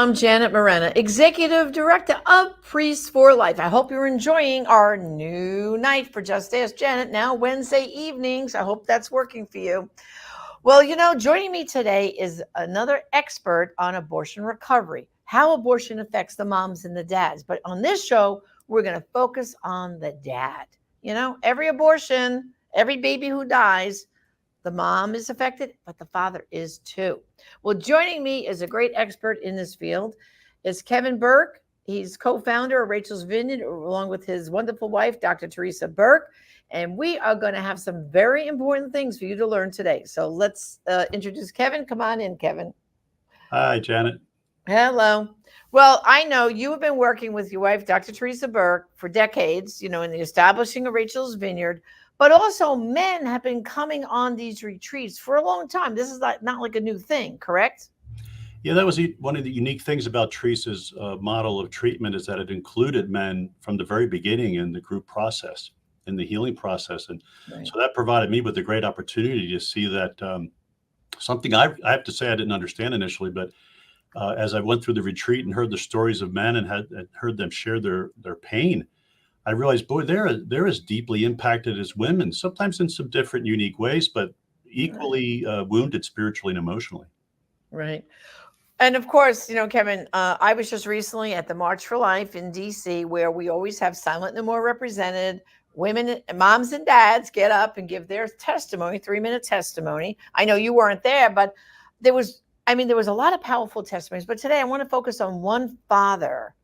I'm Janet Morana, Executive Director of Priests for Life. I hope you're enjoying our new night for Just Ask Janet, now Wednesday evenings. I hope that's working for you. Well, joining me today is another expert on abortion recovery, how abortion affects the moms and the dads. But on this show, we're going to focus on the dad. Every abortion, every baby who dies, the mom is affected, but the father is too. Well, joining me is a great expert in this field is Kevin Burke. He's co-founder of Rachel's Vineyard, along with his wonderful wife, Dr. Teresa Burke. And we are going to have some very important things for you to learn today. So let's introduce Kevin. Come on in, Kevin. Hi, Janet. Hello. Well, I know you have been working with your wife, Dr. Teresa Burke, for decades, in the establishing of Rachel's Vineyard. But also men have been coming on these retreats for a long time. This is not like a new thing, correct? Yeah, that was one of the unique things about Teresa's model of treatment is that it included men from the very beginning in the group process, in the healing process. And right. So that provided me with a great opportunity to see that something I have to say I didn't understand initially, but as I went through the retreat and heard the stories of men and had heard them share their pain, I realized, boy, they're as deeply impacted as women, sometimes in some different, unique ways, but equally wounded spiritually and emotionally. Right. And of course, Kevin, I was just recently at the March for Life in DC, where we always have silent no more represented. Women, moms and dads get up and give their testimony, 3-minute testimony. I know you weren't there, but there was a lot of powerful testimonies. But today I want to focus on one father.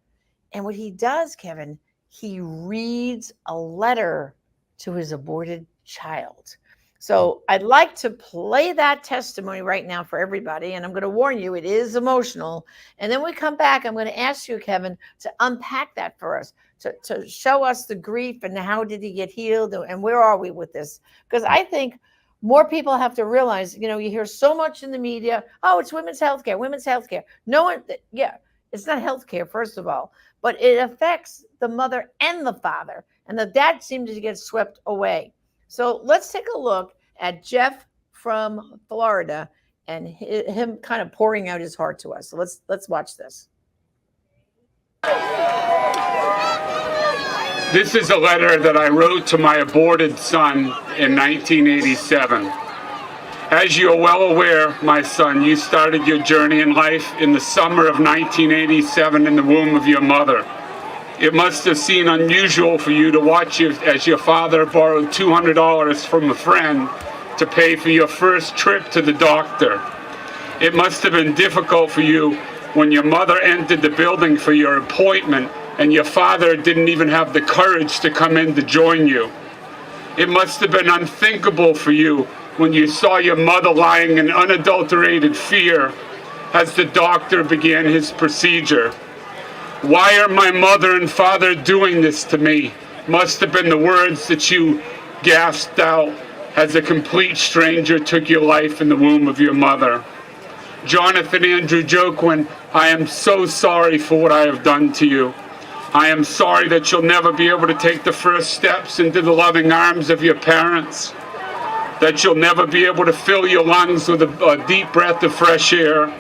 And what he does, Kevin, he reads a letter to his aborted child. So I'd like to play that testimony right now for everybody. And I'm going to warn you, it is emotional. And then we come back, I'm going to ask you, Kevin, to unpack that for us, to show us the grief and how did he get healed and where are we with this? Because I think more people have to realize, you hear so much in the media, oh, it's women's healthcare. No one, it's not healthcare, first of all, but it affects the mother and the father. And the dad seemed to get swept away. So let's take a look at Jeff from Florida and him kind of pouring out his heart to us. So let's watch this. This is a letter that I wrote to my aborted son in 1987. As you are well aware, my son, you started your journey in life in the summer of 1987 in the womb of your mother. It must have seemed unusual for you to watch as your father borrowed $200 from a friend to pay for your first trip to the doctor. It must have been difficult for you when your mother entered the building for your appointment and your father didn't even have the courage to come in to join you. It must have been unthinkable for you when you saw your mother lying in unadulterated fear as the doctor began his procedure. Why are my mother and father doing this to me? Must have been the words that you gasped out as a complete stranger took your life in the womb of your mother. Jonathan Andrew Joquin, I am so sorry for what I have done to you. I am sorry that you'll never be able to take the first steps into the loving arms of your parents, that you'll never be able to fill your lungs with a deep breath of fresh air,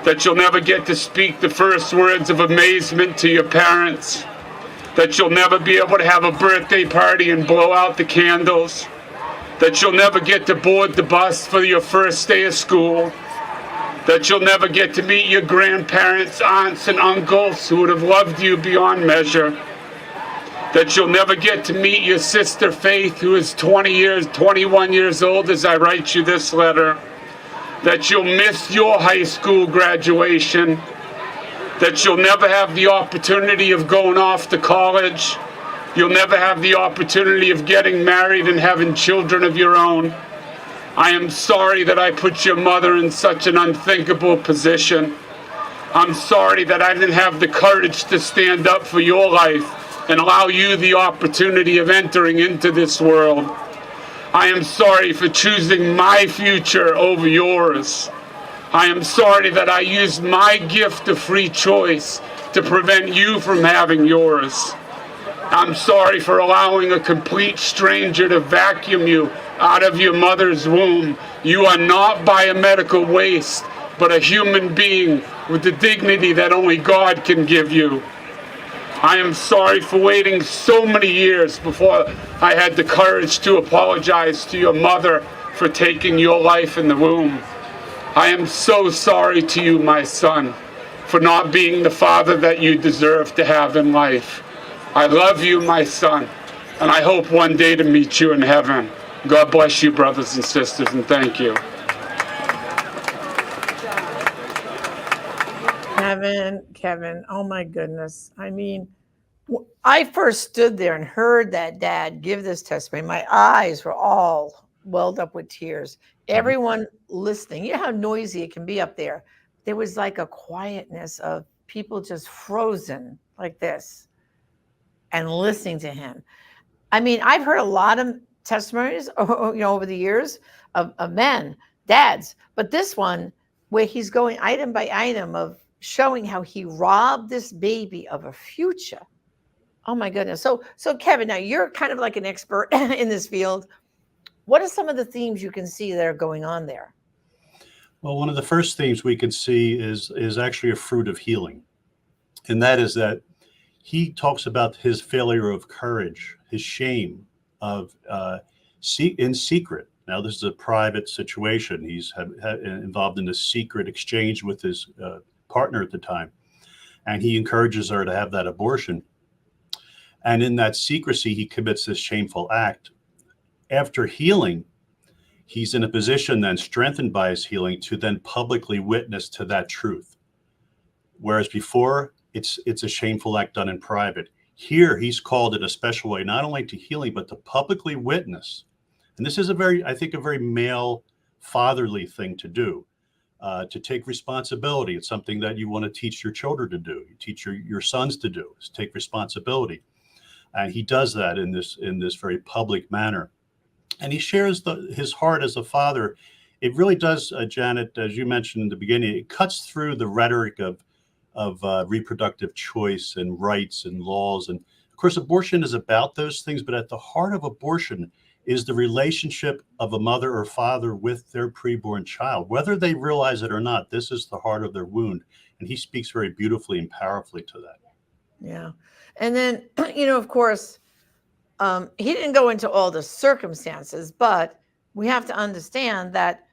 that you'll never get to speak the first words of amazement to your parents, that you'll never be able to have a birthday party and blow out the candles, that you'll never get to board the bus for your first day of school, that you'll never get to meet your grandparents, aunts, and uncles who would have loved you beyond measure, that you'll never get to meet your sister Faith, who is 21 years old as I write you this letter, that you'll miss your high school graduation, that you'll never have the opportunity of going off to college, you'll never have the opportunity of getting married and having children of your own. I am sorry that I put your mother in such an unthinkable position. I'm sorry that I didn't have the courage to stand up for your life and allow you the opportunity of entering into this world. I am sorry for choosing my future over yours. I am sorry that I used my gift of free choice to prevent you from having yours. I'm sorry for allowing a complete stranger to vacuum you out of your mother's womb. You are not biomedical waste. but a human being with the dignity that only God can give you. I am sorry for waiting so many years before I had the courage to apologize to your mother for taking your life in the womb. I am so sorry to you, my son, for not being the father that you deserve to have in life. I love you, my son, and I hope one day to meet you in heaven. God bless you, brothers and sisters, and thank you. Kevin, oh my goodness. I mean, I first stood there and heard that dad give this testimony. My eyes were all welled up with tears. Everyone listening, you know how noisy it can be up there. There was like a quietness of people just frozen like this and listening to him. I mean, I've heard a lot of testimonies, over the years of men, dads, but this one where he's going item by item of showing how he robbed this baby of a future. Oh my goodness. So Kevin, now you're kind of like an expert in this field. What are some of the themes you can see that are going on there? Well, one of the first themes we can see is actually a fruit of healing. And that is that he talks about his failure of courage, his shame of in secret. Now, this is a private situation. He's involved in a secret exchange with his partner at the time. And he encourages her to have that abortion. And in that secrecy, he commits this shameful act. After healing, he's in a position then, strengthened by his healing, to then publicly witness to that truth. Whereas before, it's a shameful act done in private. Here, he's called in a special way, not only to healing, but to publicly witness. And this is I think a very male, fatherly thing to do, to take responsibility. It's something that you want to teach your children to do. You teach your sons to do, is take responsibility. And he does that in this very public manner. And he shares his heart as a father. It really does, Janet, as you mentioned in the beginning, it cuts through the rhetoric of reproductive choice and rights and laws. And of course, abortion is about those things, but at the heart of abortion is the relationship of a mother or father with their preborn child. Whether they realize it or not, this is the heart of their wound. And he speaks very beautifully and powerfully to that. Yeah. And then, of course, he didn't go into all the circumstances, but we have to understand that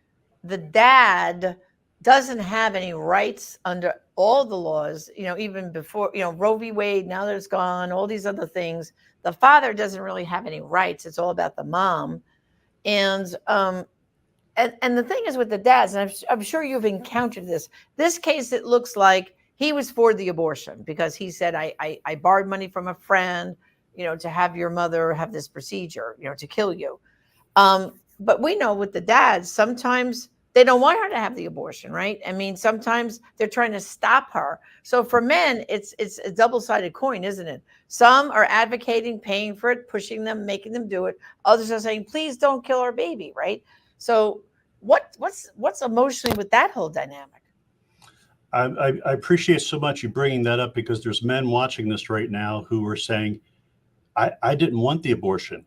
the dad doesn't have any rights under all the laws, even before, Roe v. Wade, now that it's gone, all these other things. The father doesn't really have any rights. It's all about the mom. And the thing is with the dads, and I'm sure you've encountered this case, it looks like he was for the abortion because he said, I borrowed money from a friend, to have your mother have this procedure, to kill you. But we know with the dads, sometimes they don't want her to have the abortion, right? I mean, sometimes they're trying to stop her. So for men, it's a double-sided coin, isn't it? Some are advocating, paying for it, pushing them, making them do it. Others are saying, please don't kill our baby, right? So what's emotionally with that whole dynamic? I appreciate so much you bringing that up, because there's men watching this right now who are saying, I didn't want the abortion.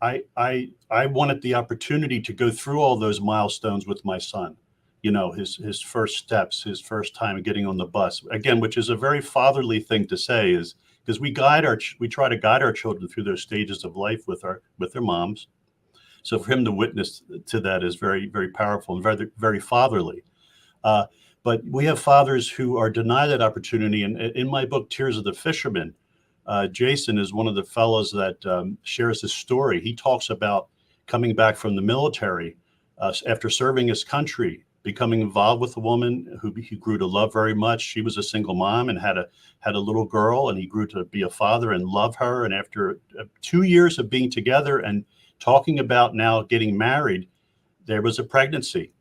I wanted the opportunity to go through all those milestones with my son, his first steps, his first time getting on the bus, again, which is a very fatherly thing to say, is because we try to guide our children through those stages of life with their moms. So for him to witness to that is very, very powerful and very, very fatherly. But we have fathers who are denied that opportunity. And in my book, Tears of the Fisherman, Jason is one of the fellows that shares his story. He talks about coming back from the military after serving his country, becoming involved with a woman who he grew to love very much. She was a single mom and had a little girl, and he grew to be a father and love her. And after 2 years of being together and talking about now getting married, there was a pregnancy.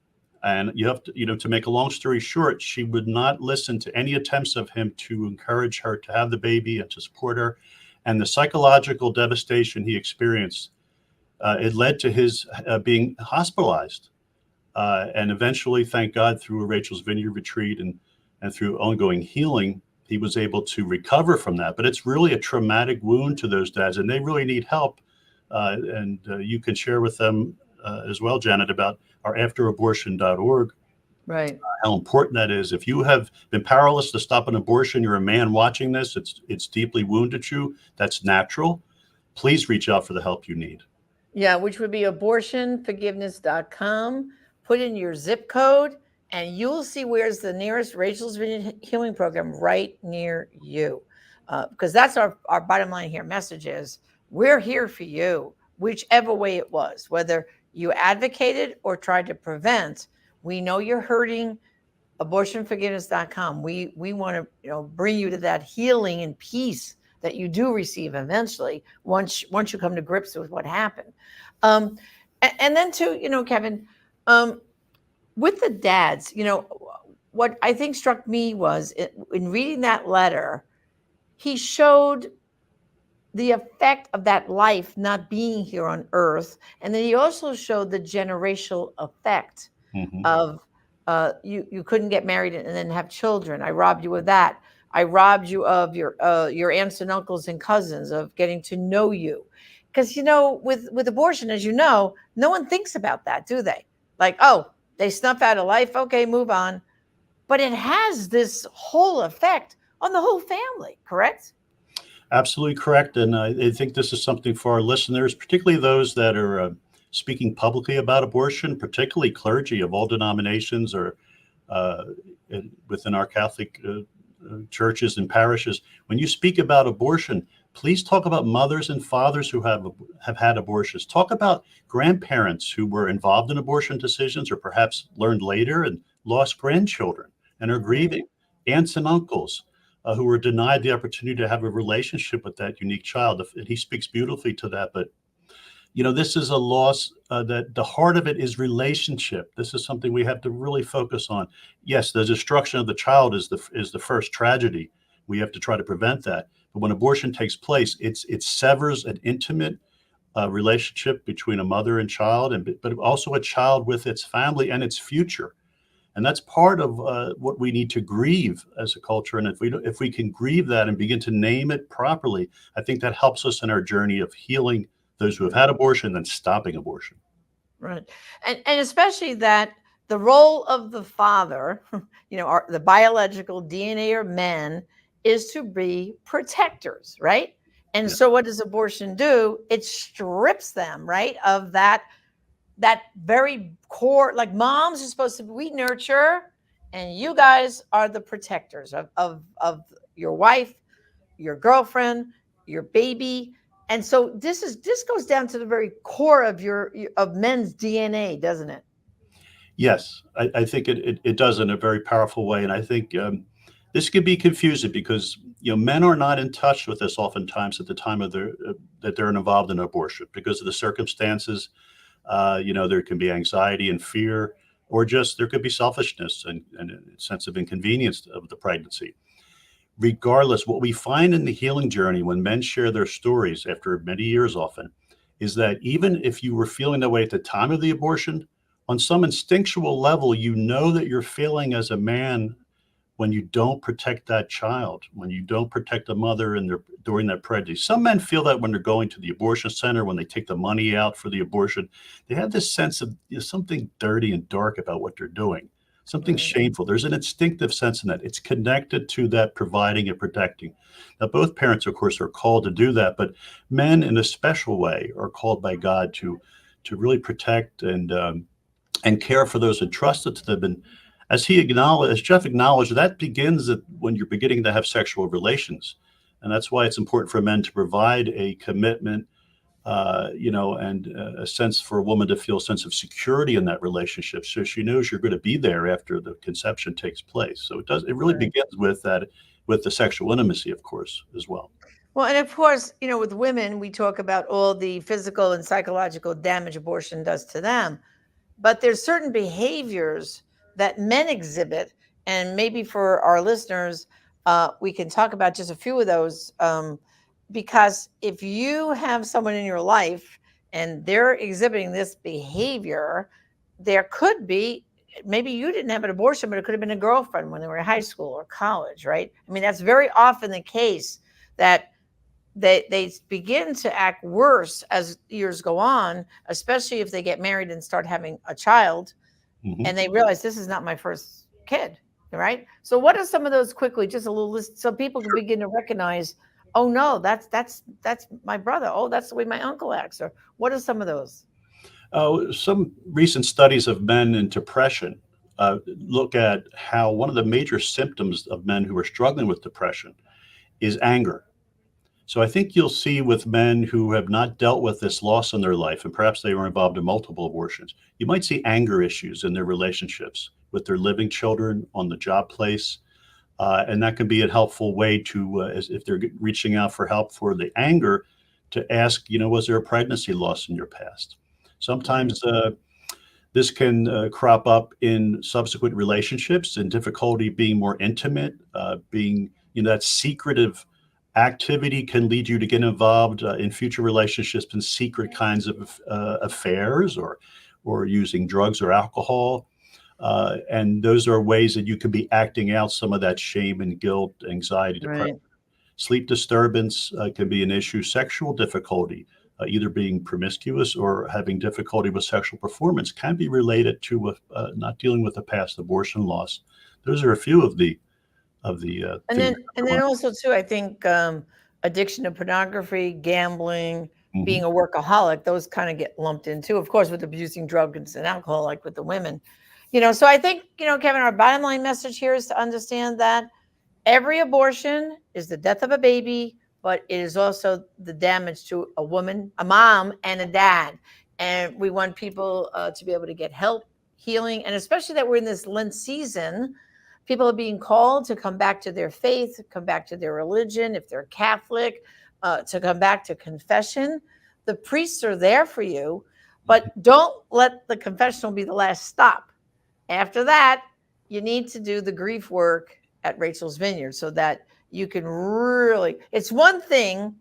And you have to make a long story short, she would not listen to any attempts of him to encourage her to have the baby and to support her. And the psychological devastation he experienced, it led to his being hospitalized. And eventually, thank God, through a Rachel's Vineyard retreat and through ongoing healing, he was able to recover from that. But it's really a traumatic wound to those dads, and they really need help. And you can share with them as well, Janet, about our afterabortion.org Right. how important that is. If you have been powerless to stop an abortion, you're a man watching this, it's deeply wounded you. That's natural. Please reach out for the help you need. Yeah, which would be abortionforgiveness.com. Put in your zip code and you'll see where's the nearest Rachel's Vineyard Healing Program right near you. Because that's our bottom line here. Message is we're here for you, whichever way it was, whether you advocated or tried to prevent. We know you're hurting. Abortionforgiveness.com. We want to bring you to that healing and peace that you do receive eventually once you come to grips with what happened. And then too, Kevin, with the dads, what I think struck me was in reading that letter, he showed the effect of that life not being here on earth. And then he also showed the generational effect of you couldn't get married and then have children. I robbed you of that. I robbed you of your aunts and uncles and cousins, of getting to know you. Because, with abortion, as you know, no one thinks about that, do they? Like, oh, they snuff out a life. Okay, move on. But it has this whole effect on the whole family, correct? Absolutely correct. And I think this is something for our listeners, particularly those that are speaking publicly about abortion, particularly clergy of all denominations or within our Catholic churches and parishes. When you speak about abortion, please talk about mothers and fathers who have had abortions. Talk about grandparents who were involved in abortion decisions or perhaps learned later and lost grandchildren and are grieving. Aunts and uncles who were denied the opportunity to have a relationship with that unique child. And he speaks beautifully to that. But this is a loss that the heart of it is relationship. This is something we have to really focus on. Yes, the destruction of the child is the first tragedy. We have to try to prevent that. But when abortion takes place, it severs an intimate relationship between a mother and child, but also a child with its family and its future. And that's part of what we need to grieve as a culture. And if we can grieve that and begin to name it properly, I think that helps us in our journey of healing those who have had abortion and stopping abortion. Right. And especially that the role of the father, the biological DNA of men, is to be protectors, right? And so what does abortion do? It strips them, right, of that very core, like moms are supposed to be, we nurture, and you guys are the protectors of your wife, your girlfriend, your baby. And so this goes down to the very core of men's DNA, doesn't it? Yes, I think it does in a very powerful way. And I think this can be confusing because men are not in touch with this oftentimes at the time of that they're involved in abortion because of the circumstances. There can be anxiety and fear, or just there could be selfishness and a sense of inconvenience of the pregnancy. Regardless, what we find in the healing journey when men share their stories after many years often is that even if you were feeling that way at the time of the abortion, on some instinctual level, that you're failing as a man when you don't protect that child, when you don't protect the mother during that pregnancy. Some men feel that when they're going to the abortion center, when they take the money out for the abortion, they have this sense of something dirty and dark about what they're doing, something shameful. There's an instinctive sense in that. It's connected to that providing and protecting. Now, both parents, of course, are called to do that, but men in a special way are called by God to really protect and care for those entrusted to them. And as Jeff acknowledged, that begins when you're beginning to have sexual relations. And that's why it's important for men to provide a commitment, and a sense for a woman to feel a sense of security in that relationship. So she knows you're going to be there after the conception takes place. So it really begins with that, with the sexual intimacy, of course, as well. Well, and of course, with women, we talk about all the physical and psychological damage abortion does to them. But there's certain behaviors that men exhibit, and maybe for our listeners, we can talk about just a few of those, because if you have someone in your life and they're exhibiting this behavior, there could be, maybe you didn't have an abortion, but it could have been a girlfriend when they were in high school or college, right? I mean, that's very often the case, that they begin to act worse as years go on, especially if they get married and start having a child. Mhm. and they realize this is not my first kid, right? So what are some of those quickly, just a little list so people can Sure. begin to recognize, oh no, that's my brother. Oh, that's the way my uncle acts. Or what are some of those? Some recent studies of men in depression look at how one of the major symptoms of men who are struggling with depression is anger. So I think you'll see with men who have not dealt with this loss in their life, and perhaps they were involved in multiple abortions, you might see anger issues in their relationships with their living children, on the job place. And that can be a helpful way to, if they're reaching out for help for the anger, to ask, was there a pregnancy loss in your past? Right. Sometimes this can crop up in subsequent relationships and difficulty being more intimate, being, that secretive activity can lead you to get involved in future relationships in secret kinds of affairs, or using drugs or alcohol. And those are ways that you could be acting out some of that shame and guilt, anxiety, depression. Right. Sleep disturbance can be an issue. Sexual difficulty, either being promiscuous or having difficulty with sexual performance, can be related to not dealing with a past abortion loss. Those are a few of the And things. then also too, I think addiction to pornography, gambling, Mhm. being a workaholic, those kind of get lumped in too. Of course, with abusing drugs and alcohol, like with the women. So I think, Kevin, our bottom line message here is to understand that every abortion is the death of a baby, but it is also the damage to a woman, a mom, and a dad. And we want people to be able to get help, healing, and especially that we're in this Lent season. People are being called to come back to their faith, come back to their religion, if they're Catholic, to come back to confession. The priests are there for you, but don't let the confessional be the last stop. After that, you need to do the grief work at Rachel's Vineyard so that you can really, it's one thing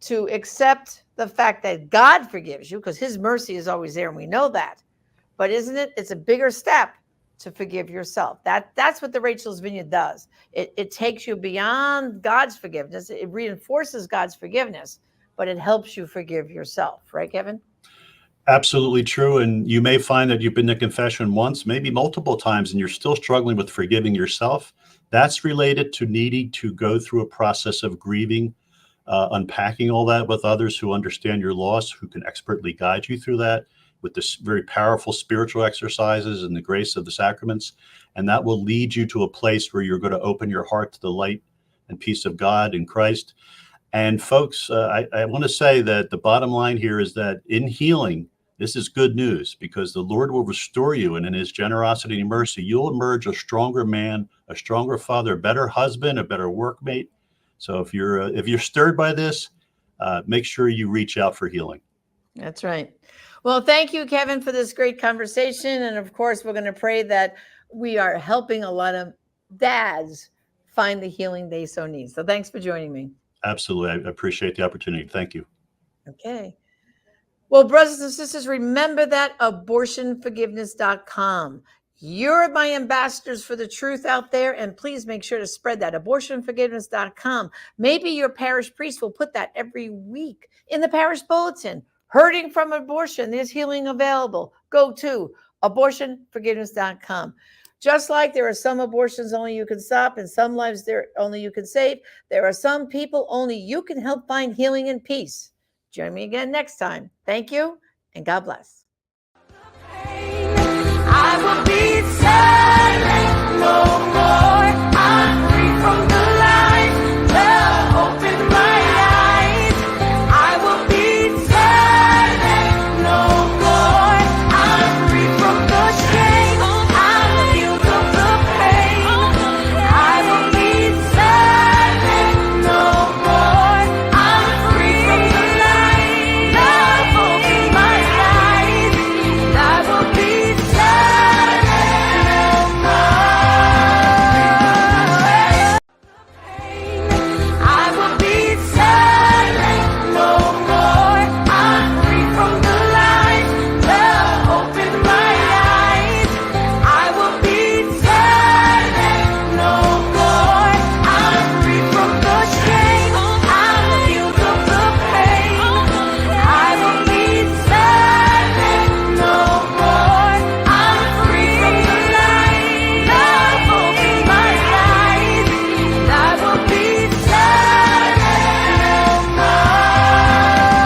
to accept the fact that God forgives you because his mercy is always there and we know that. But isn't it? It's a bigger step to forgive yourself. That's what the Rachel's Vineyard does. It takes you beyond God's forgiveness. It reinforces God's forgiveness, but it helps you forgive yourself. Right, Kevin? Absolutely true. And you may find that you've been to confession once, maybe multiple times, and you're still struggling with forgiving yourself. That's related to needing to go through a process of grieving, unpacking all that with others who understand your loss, who can expertly guide you through that with this very powerful spiritual exercises and the grace of the sacraments. And that will lead you to a place where you're going to open your heart to the light and peace of God in Christ. And folks, I want to say that the bottom line here is that in healing, this is good news because the Lord will restore you, and in his generosity and mercy, you'll emerge a stronger man, a stronger father, a better husband, a better workmate. So if you're stirred by this, make sure you reach out for healing. That's right. Well, thank you, Kevin, for this great conversation. And of course, we're going to pray that we are helping a lot of dads find the healing they so need. So thanks for joining me. Absolutely. I appreciate the opportunity. Thank you. Okay. Well, brothers and sisters, remember that abortionforgiveness.com. You're my ambassadors for the truth out there, and please make sure to spread that. Abortionforgiveness.com. Maybe your parish priest will put that every week in the parish bulletin. Hurting from abortion, there's healing available. Go to abortionforgiveness.com. Just like there are some abortions only you can stop and some lives there only you can save, there are some people only you can help find healing and peace. Join me again next time. Thank you, and God bless.